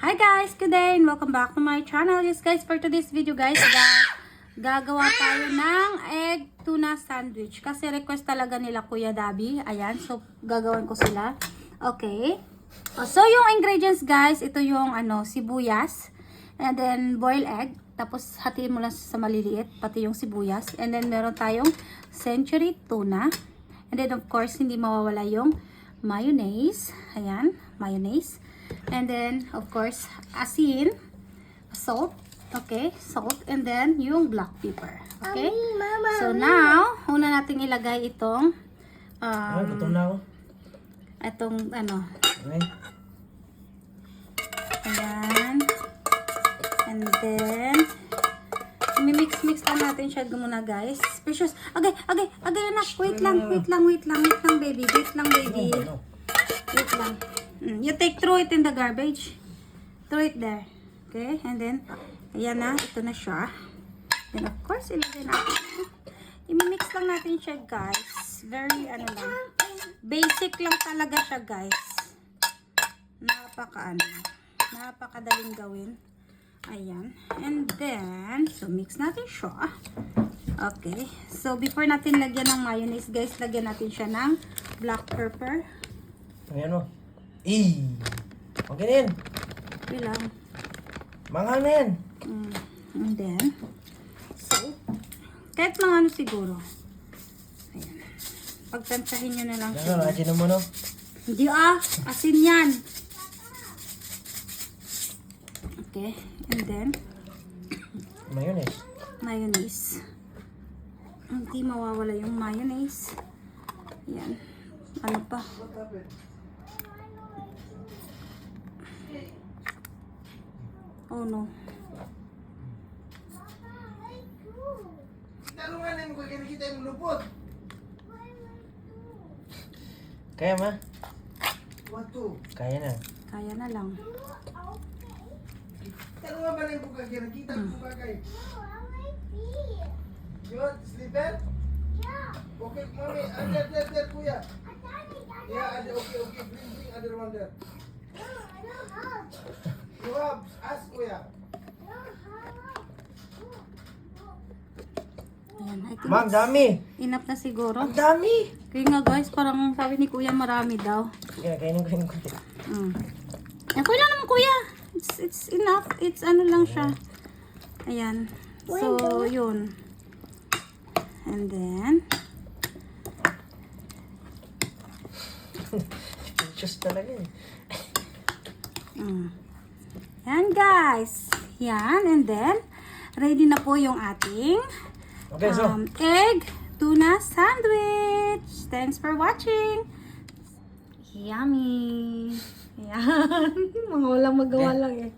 Hi guys, good day and welcome back to my channel. Yes guys, for today's video guys, gagawa tayo ng egg tuna sandwich. Kasi request talaga nila Kuya Dabi. Ayan, so gagawin ko sila. Okay. So yung ingredients guys, ito yung sibuyas. And then boiled egg. Tapos hatiin mo lang sa maliliit, pati yung sibuyas. And then meron tayong century tuna. And then of course, hindi mawawala yung mayonnaise. Ayan, mayonnaise. And then, of course, asin, salt, okay, salt, and then yung black pepper, okay? So now, una nating ilagay itong, gutom na ako. itong, Okay. ayan, and then, mix lang natin siya muna, guys. Precious, okay, anak, wait lang, baby, wait lang. You throw it in the garbage. Throw it there. Okay? And then, ayan na. Ito na siya. Then, of course, ilagay natin. I-mix lang natin siya, guys. Very, basic lang talaga siya, guys. Napakadaling gawin. Ayan. And then, so, mix natin siya. Okay. So, before natin lagyan ng mayonnaise, guys, lagyan natin siya ng black pepper. Ayan o. Okay na yan. Bilang. Manghang na yan. And then, so, kahit mga siguro. Ayan. Pagtansahin nyo na lang siya. Ano, asin mo no? Hindi asin yan. Okay, and then, Mayonnaise. mayonnaise. Hindi mawawala yung mayonnaise. Ayan. Ano pa? Oh no. Kaya ma? Kaya na. Kaya na lang. Sleeper? Okay, mommy, there, kuya. Yeah, okay, bring other one there. You have, ask kuya. Ayan, I think Mang, dami. enough na siguro. Ang dami. Kaya nga guys, parang sabi ni Kuya marami daw. Kaya, kainin ko. Okay lang naman Kuya. It's enough. It's lang siya. Ayan. So, yun. And then, Just talaga eh. yan guys. Yan. And then, ready na po yung ating Okay, so. egg tuna sandwich. Thanks for watching. Yummy. Yan. Mga walang magawa lang eh.